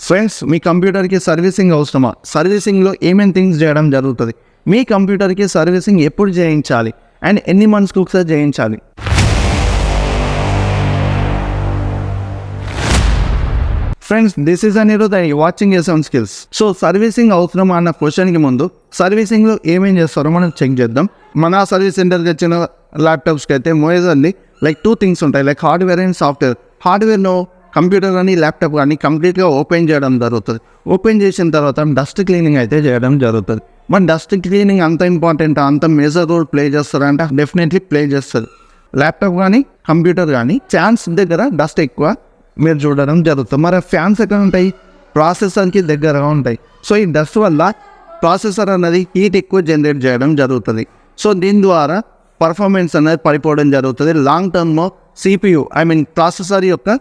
Friends, మీ కంప్యూటర్కి servicing అవసరమా? సర్వీసింగ్లో ఏమేమి things చేయడం జరుగుతుంది? మీ కంప్యూటర్కి సర్వీసింగ్ ఎప్పుడు చేయించాలి అండ్ ఎన్ని మంత్స్కి ఒకసారి చేయించాలి? ఫ్రెండ్స్, దిస్ ఈజ్ అన్ ఈరోజు వాచింగ్ ఎసమ్ స్కిల్స్. సో సర్వీసింగ్ అవసరమా అన్న క్వశ్చన్కి ముందు సర్వీసింగ్లో ఏమేం చేస్తారో మనం చెక్ చేద్దాం. మన సర్వీస్ సెంటర్కి వచ్చిన ల్యాప్టాప్స్కి అయితే మోజర్లీ లైక్ 2 థింగ్స్ ఉంటాయి, లైక్ హార్డ్వేర్ అండ్ సాఫ్ట్వేర్. హార్డ్వేర్లో కంప్యూటర్ కానీ ల్యాప్టాప్ కానీ కంప్లీట్గా ఓపెన్ చేయడం జరుగుతుంది. ఓపెన్ చేసిన తర్వాత డస్ట్ క్లీనింగ్ అయితే చేయడం జరుగుతుంది. మరి డస్ట్ క్లీనింగ్ అంత ఇంపార్టెంట్, అంత మేజర్ రోల్ ప్లే చేస్తారంటే డెఫినెట్లీ ప్లే చేస్తుంది. ల్యాప్టాప్ కానీ కంప్యూటర్ కానీ ఫ్యాన్స్ దగ్గర డస్ట్ ఎక్కువ మీరు చూడడం జరుగుతుంది. మరి ఫ్యాన్స్ ఎక్కడ ఉంటాయి? ప్రాసెసర్కి దగ్గరగా ఉంటాయి. సో ఈ డస్ట్ వల్ల ప్రాసెసర్ అనేది హీట్ ఎక్కువ జనరేట్ చేయడం జరుగుతుంది. సో దీని ద్వారా పర్ఫార్మెన్స్ అనేది పడిపోవడం జరుగుతుంది. లాంగ్ టర్మ్లో CPU ప్రాసెసర్ యొక్క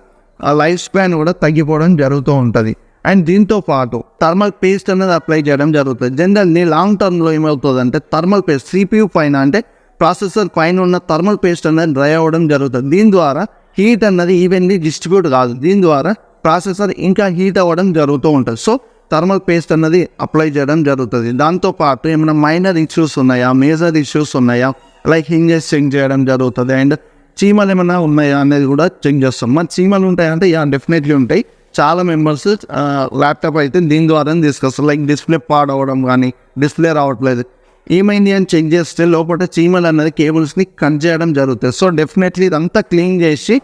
లైఫ్ స్పాన్ కూడా తగ్గిపోవడం జరుగుతూ ఉంటుంది. అండ్ దీంతో పాటు థర్మల్ పేస్ట్ అనేది అప్లై చేయడం జరుగుతుంది. జనరల్లీ లాంగ్ టర్మ్లో ఏమవుతుందంటే థర్మల్ పేస్ట్ CPU పైన అంటే ప్రాసెసర్ పైన ఉన్న థర్మల్ పేస్ట్ అనేది డ్రై అవ్వడం జరుగుతుంది. దీని ద్వారా హీట్ అన్నది ఈవెన్లీ డిస్ట్రిబ్యూట్ కాదు. దీని ద్వారా ప్రాసెసర్ ఇంకా హీట్ అవ్వడం జరుగుతూ ఉంటుంది. సో థర్మల్ పేస్ట్ అన్నది అప్లై చేయడం జరుగుతుంది. దాంతోపాటు ఏమైనా మైనర్ ఇష్యూస్ ఉన్నాయా, మేజర్ ఇష్యూస్ ఉన్నాయా, లైక్ హింజెస్ చెక్ చేయడం జరుగుతుంది. అండ్ చీమలు ఏమైనా ఉన్నాయా అనేది కూడా చెక్ చేస్తాం. మరి చీమలు ఉంటాయంటే డెఫినెట్లీ ఉంటాయి. చాలా మెంబర్స్ ల్యాప్టాప్ అయితే దీని ద్వారానే తీసుకొస్తారు, లైక్ డిస్ప్లే పాడవడం కానీ డిస్ప్లే రావట్లేదు, ఏమైంది అని చెక్ చేస్తే లోపల చీమలు అనేది కేబుల్స్ని కట్ చేయడం జరుగుతుంది. సో డెఫినెట్లీ ఇదంతా క్లీన్ చేసి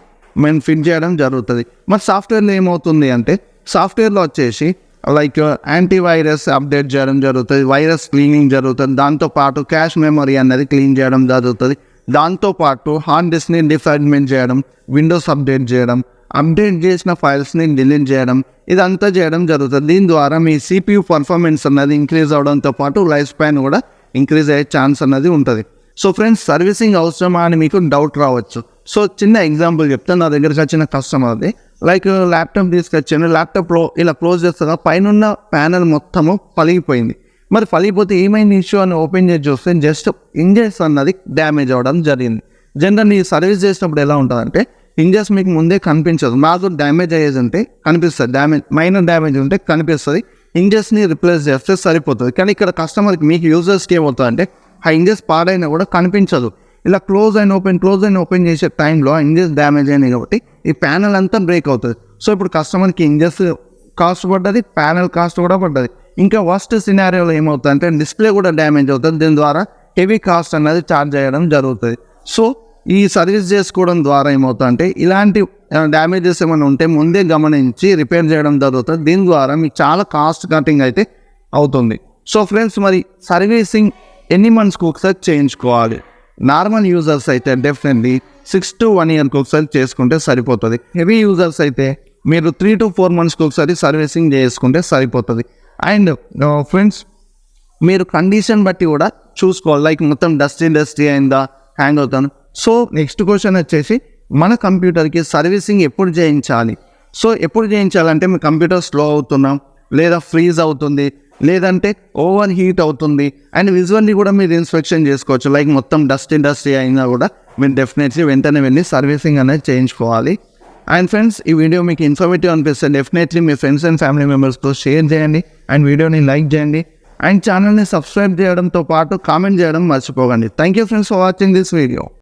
మేము ఫిట్ చేయడం జరుగుతుంది. మరి సాఫ్ట్వేర్లో ఏమవుతుంది అంటే సాఫ్ట్వేర్లో వచ్చేసి లైక్ యాంటీవైరస్ అప్డేట్ చేయడం జరుగుతుంది, వైరస్ క్లీనింగ్ జరుగుతుంది. దాంతోపాటు క్యాష్ మెమరీ అనేది క్లీన్ చేయడం జరుగుతుంది. దాంతోపాటు హార్డ్ డిస్క్ని డిఫ్రాగ్మెంట్ చేయడం, విండోస్ అప్డేట్ చేయడం, అప్డేట్ చేసిన ఫైల్స్ని డిలీట్ చేయడం, ఇదంతా చేయడం జరుగుతుంది. దీని ద్వారా మీ CPU పర్ఫార్మెన్స్ అనేది ఇంక్రీజ్ అవడంతో పాటు లైఫ్ స్పాన్ కూడా ఇంక్రీజ్ అయ్యే ఛాన్స్ అనేది ఉంటుంది. సో ఫ్రెండ్స్, సర్వీసింగ్ అవసరమా అని మీకు డౌట్ రావచ్చు. సో చిన్న ఎగ్జాంపుల్ చెప్తాను. నా దగ్గరికి వచ్చిన కస్టమర్ అది లైక్ ల్యాప్టాప్ తీసుకొచ్చాను, ల్యాప్టాప్లో ఇలా క్లోజ్ చేస్తాగా పైన ప్యానెల్ మొత్తము పలిగిపోయింది. మరి పలిగిపోతే ఏమైంది ఇష్యూ అని ఓపెన్ చేసి చూస్తే జస్ట్ ఇంజెస్ అన్నది డ్యామేజ్ అవ్వడం జరిగింది. జనరల్లీ సర్వీస్ చేసినప్పుడు ఎలా ఉంటుందంటే ఇంజెస్ మీకు ముందే కనిపించదు. మాకు డ్యామేజ్ అయ్యేది ఉంటే కనిపిస్తుంది, మైనర్ డ్యామేజ్ ఉంటే కనిపిస్తుంది. ఇంజెస్ని రిప్లేస్ చేస్తే సరిపోతుంది. కానీ ఇక్కడ కస్టమర్కి మీకు యూజర్స్కి ఏమవుతుందంటే ఆ ఇంజెస్ పాడైనా కూడా కనిపించదు. ఇలా క్లోజ్ అండ్ ఓపెన్ చేసే టైంలో ఇంజెస్ డ్యామేజ్ అయినాయి కాబట్టి ఈ ప్యానెల్ అంతా బ్రేక్ అవుతుంది. సో ఇప్పుడు కస్టమర్కి ఇంజెస్ కాస్ట్ పడ్డది, ప్యానెల్ కాస్ట్ కూడా పడ్డది. ఇంకా వర్స్ట్ సినారియోలో ఏమవుతుందంటే డిస్ప్లే కూడా డ్యామేజ్ అవుతుంది. దీని ద్వారా హెవీ కాస్ట్ అనేది ఛార్జ్ చేయడం జరుగుతుంది. సో ఈ సర్వీస్ చేసుకోవడం ద్వారా ఏమవుతుందంటే ఇలాంటి డ్యామేజెస్ ఏమైనా ఉంటే ముందే గమనించి రిపేర్ చేయడం జరుగుతుంది. దీని ద్వారా మీకు చాలా కాస్ట్ కటింగ్ అయితే అవుతుంది. సో ఫ్రెండ్స్, మరి సర్వీసింగ్ ఎన్ని మంత్స్కి ఒకసారి చేయించుకోవాలి? నార్మల్ యూజర్స్ అయితే డెఫినెట్లీ 6 to 1 yearకి ఒకసారి చేసుకుంటే సరిపోతుంది. హెవీ యూజర్స్ అయితే మీరు 3 to 4 monthsకి ఒకసారి సర్వీసింగ్ చేసుకుంటే సరిపోతుంది. అండ్ ఫ్రెండ్స్, మీరు కండిషన్ బట్టి కూడా చూసుకోవాలి, లైక్ మొత్తం డస్టీ అయిందా, హ్యాంగ్ అవుతాను. సో నెక్స్ట్ క్వశ్చన్ వచ్చేసి మన కంప్యూటర్కి సర్వీసింగ్ ఎప్పుడు చేయించాలి? సో ఎప్పుడు చేయించాలంటే మీ కంప్యూటర్ స్లో అవుతున్నాం, లేదా ఫ్రీజ్ అవుతుంది, లేదంటే ఓవర్ హీట్ అవుతుంది, అండ్ విజువల్లీ కూడా మీరు ఇన్స్పెక్షన్ చేసుకోవచ్చు. లైక్ మొత్తం డస్టీ అయినా కూడా మీరు డెఫినెట్లీ వెంటనే వెళ్ళి సర్వీసింగ్ అనేది చేయించుకోవాలి. అండ్ ఫ్రెండ్స్, ఈ వీడియో మీకు ఇన్ఫర్మేటివ్ అనిపిస్తే definitely me friends and family మెంబర్స్తో షేర్ చేయండి అండ్ వీడియోని లైక్ చేయండి అండ్ ఛానల్ని సబ్స్క్రైబ్ చేయడంతో పాటు కామెంట్ చేయడం మర్చిపోకండి. Thank you friends for watching this video.